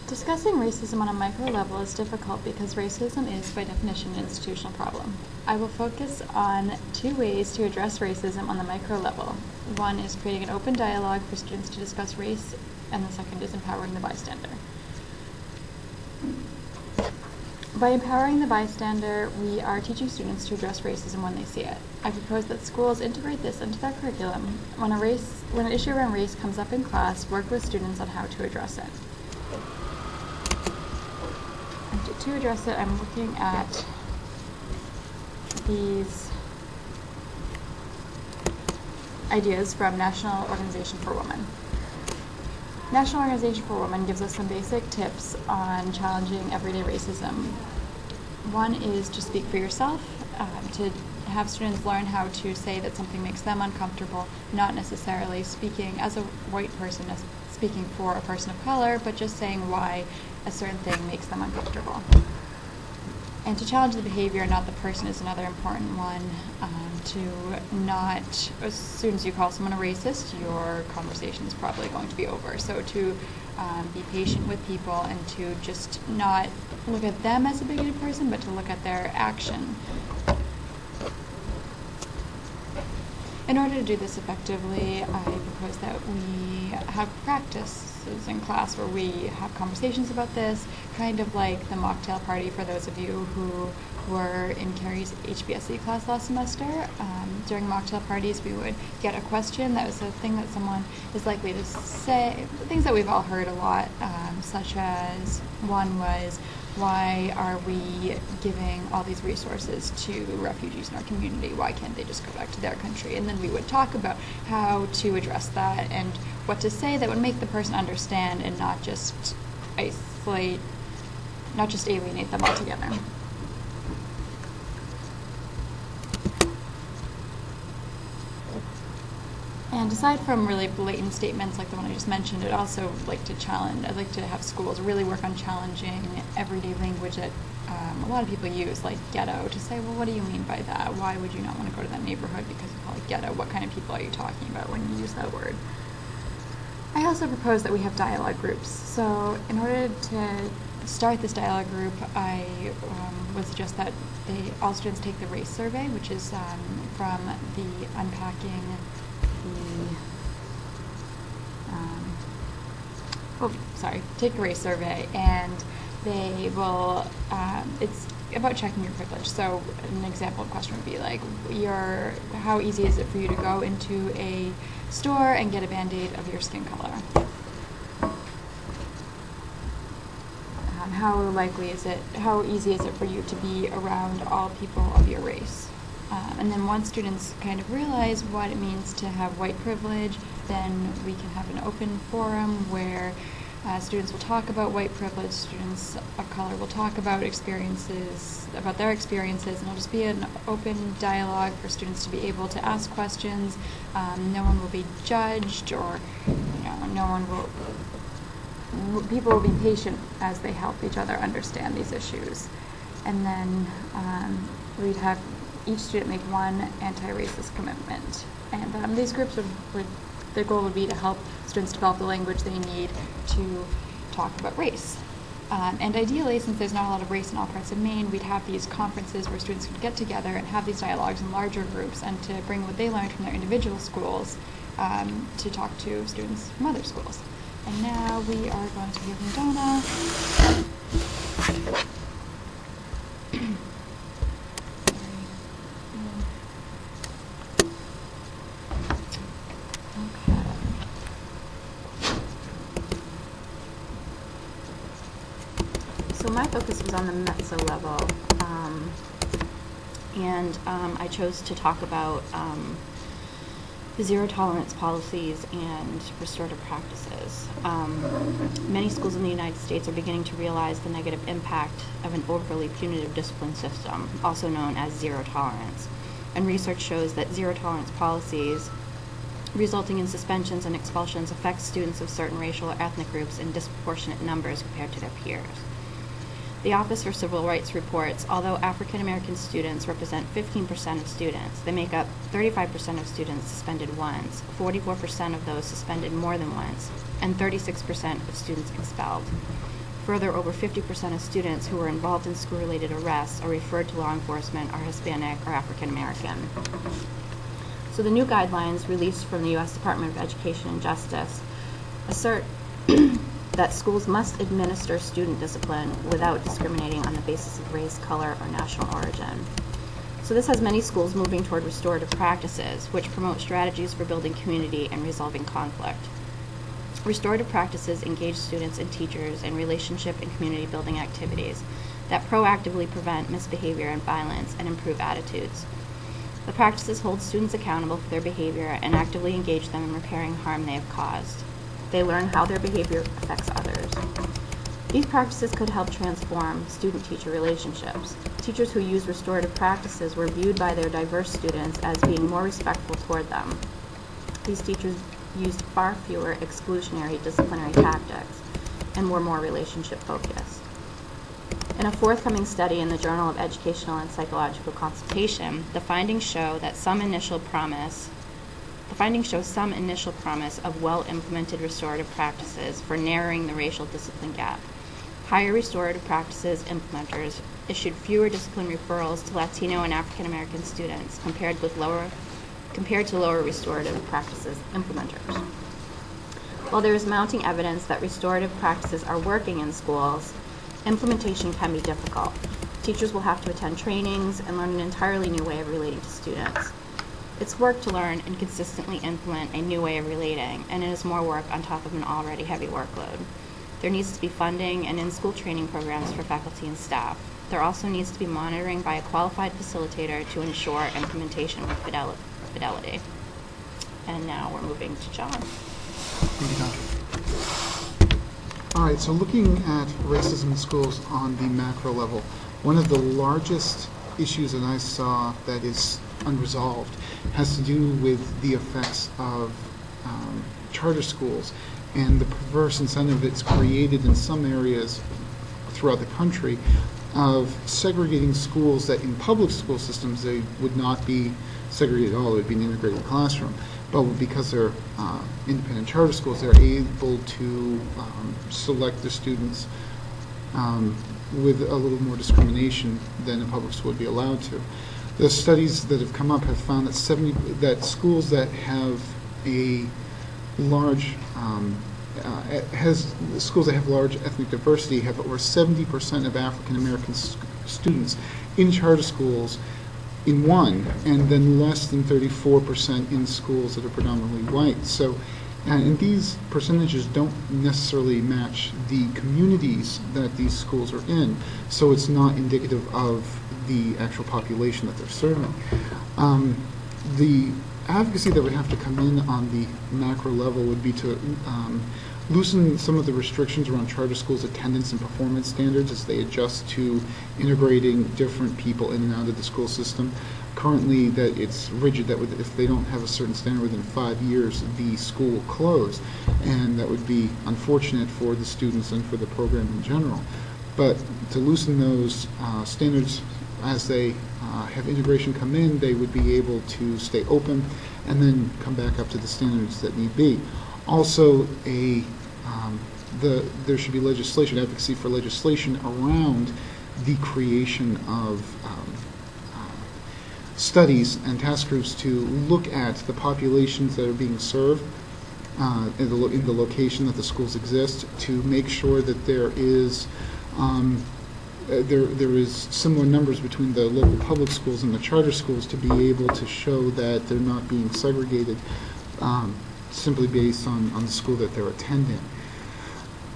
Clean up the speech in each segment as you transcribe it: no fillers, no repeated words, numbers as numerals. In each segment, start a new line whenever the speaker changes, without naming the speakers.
Discussing racism on a micro level is difficult because racism is, by definition, an institutional problem. I will focus on two ways to address racism on the micro level. One is creating an open dialogue for students to discuss race, and the second is empowering the bystander. By empowering the bystander, we are teaching students to address racism when they see it. I propose that schools integrate this into their curriculum. When an issue around race comes up in class, work with students on how to address it. And to address it, I'm looking at these ideas from National Organization for Women. National Organization for Women gives us some basic tips on challenging everyday racism. One is to speak for yourself, to have students learn how to say that something makes them uncomfortable, not necessarily speaking as a white person, as speaking for a person of color, but just saying why a certain thing makes them uncomfortable. And to challenge the behavior, not the person, is another important one. To not, as soon as you call someone a racist, your conversation is probably going to be over. So to be patient with people and to just not look at them as a bigoted person, but to look at their action. In order to do this effectively, I propose that we have practices in class where we have conversations about this, kind of like the mocktail party for those of you who were in Carrie's HBSE class last semester. During mocktail parties, we would get a question that was a thing that someone is likely to say, things that we've all heard a lot, such as one was, why are we giving all these resources to refugees in our community? Why can't they just go back to their country? And then we would talk about how to address that and what to say that would make the person understand and not just isolate, not just alienate them altogether. And aside from really blatant statements like the one I just mentioned, I'd also like to have schools really work on challenging everyday language that a lot of people use, like ghetto, to say, well, what do you mean by that? Why would you not want to go to that neighborhood because you call it ghetto? What kind of people are you talking about when you use that word? I also propose that we have dialogue groups. So in order to start this dialogue group, I would suggest that all students take the race survey, which is from the Unpacking take the race survey, and they will, it's about checking your privilege. So an example of question would be like, how easy is it for you to go into a store and get a Band-Aid of your skin color? How easy is it for you to be around all people of your race? And then once students kind of realize what it means to have white privilege, then we can have an open forum where students will talk about white privilege, students of color will talk about their experiences, and it'll just be an open dialogue for students to be able to ask questions. No one will be judged, or people will be patient as they help each other understand these issues. And then we'd have each student make one anti-racist commitment. And these groups their goal would be to help students develop the language they need to talk about race. And ideally, since there's not a lot of race in all parts of Maine, we'd have these conferences where students could get together and have these dialogues in larger groups and to bring what they learned from their individual schools to talk to students from other schools. And now we are going to hear from Donna.
So my focus was on the Messo level, and I chose to talk about the zero tolerance policies and restorative practices. Many schools in the United States are beginning to realize the negative impact of an overly punitive discipline system, also known as zero tolerance. And research shows that zero tolerance policies resulting in suspensions and expulsions affect students of certain racial or ethnic groups in disproportionate numbers compared to their peers. The Office for Civil Rights reports, although African American students represent 15% of students, they make up 35% of students suspended once, 44% of those suspended more than once, and 36% of students expelled. Further, over 50% of students who were involved in school-related arrests or referred to law enforcement are Hispanic or African American. So the new guidelines released from the U.S. Department of Education and Justice assert that schools must administer student discipline without discriminating on the basis of race, color, or national origin. So this has many schools moving toward restorative practices, which promote strategies for building community and resolving conflict. Restorative practices engage students and teachers in relationship and community building activities that proactively prevent misbehavior and violence and improve attitudes. The practices hold students accountable for their behavior and actively engage them in repairing harm they have caused. They learn how their behavior affects others. These practices could help transform student-teacher relationships. Teachers who use restorative practices were viewed by their diverse students as being more respectful toward them. These teachers used far fewer exclusionary disciplinary tactics and were more relationship-focused. In a forthcoming study in the Journal of Educational and Psychological Consultation, the findings show some initial promise of well-implemented restorative practices for narrowing the racial discipline gap. Higher restorative practices implementers issued fewer discipline referrals to Latino and African American students compared to lower restorative practices implementers. While there is mounting evidence that restorative practices are working in schools, implementation can be difficult. Teachers will have to attend trainings and learn an entirely new way of relating to students. It's work to learn and consistently implement a new way of relating, and it is more work on top of an already heavy workload. There needs to be funding and in-school training programs for faculty and staff. There also needs to be monitoring by a qualified facilitator to ensure implementation with fidelity. And now we're moving to John.
Thank you, Dr. All right, so looking at racism in schools on the macro level, one of the largest issues that I saw that is unresolved has to do with the effects of charter schools and the perverse incentive that's created in some areas throughout the country of segregating schools that in public school systems they would not be segregated at all. It would be an integrated classroom. But because they're independent charter schools, they're able to select the students with a little more discrimination than a public school would be allowed to. The studies that have come up have found that schools that have a large schools that have large ethnic diversity have over 70% of African American students in charter schools in one, and then less than 34% in schools that are predominantly white. So, and these percentages don't necessarily match the communities that these schools are in, so it's not indicative of the actual population that they're serving. The advocacy that would have to come in on the macro level would be to loosen some of the restrictions around charter schools' attendance and performance standards as they adjust to integrating different people in and out of the school system. Currently, that it's rigid that if they don't have a certain standard within 5 years, the school will close, and that would be unfortunate for the students and for the program in general. But to loosen those standards as they have integration come in, they would be able to stay open and then come back up to the standards that need be. Also, there should be legislation, advocacy for legislation around the creation of studies and task groups to look at the populations that are being served in the location that the schools exist, to make sure that there is similar numbers between the local public schools and the charter schools to be able to show that they're not being segregated simply based on the school that they're attending.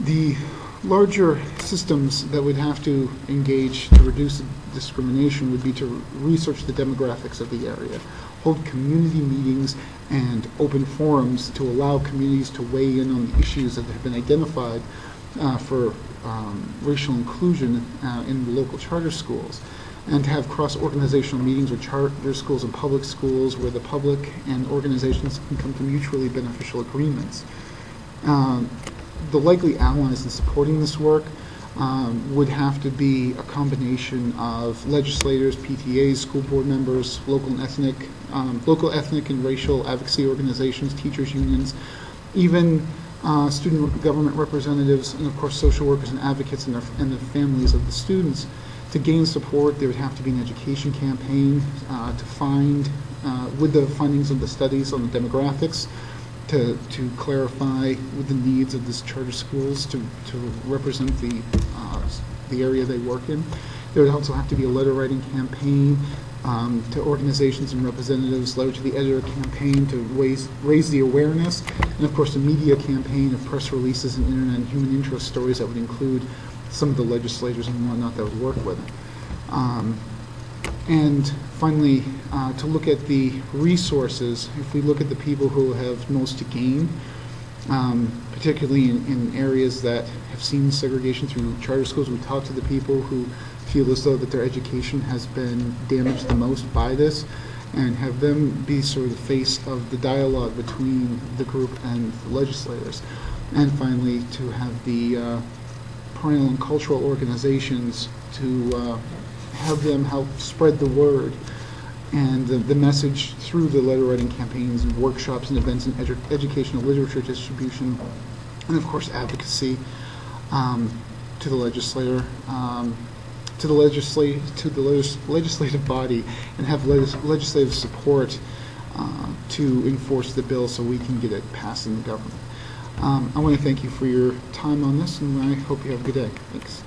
The larger systems that would have to engage to reduce discrimination would be to research the demographics of the area, hold community meetings and open forums to allow communities to weigh in on the issues that have been identified for racial inclusion in the local charter schools, and to have cross-organizational meetings with charter schools and public schools where the public and organizations can come to mutually beneficial agreements. The likely allies in supporting this work would have to be a combination of legislators, PTAs, school board members, local ethnic and racial advocacy organizations, teachers unions, even student government representatives, and of course social workers and advocates and the families of the students. To gain support, there would have to be an education campaign to find, with the findings of the studies on the demographics, to clarify with the needs of these charter schools to represent the area they work in. There would also have to be a letter writing campaign to organizations and representatives, letter to the editor campaign to raise the awareness, and of course a media campaign of press releases and internet and human interest stories that would include some of the legislators and whatnot that would work with it. And finally, to look at the resources, if we look at the people who have most to gain, particularly in areas that have seen segregation through charter schools, we talk to the people who feel as though that their education has been damaged the most by this, and have them be sort of the face of the dialogue between the group and the legislators. And finally, to have the parental and cultural organizations to have them help spread the word and the message through the letter writing campaigns and workshops and events and educational literature distribution, and of course advocacy to the legislator, to the legislative body, and have legislative support to enforce the bill so we can get it passed in the government. I want to thank you for your time on this, and I hope you have a good day. Thanks.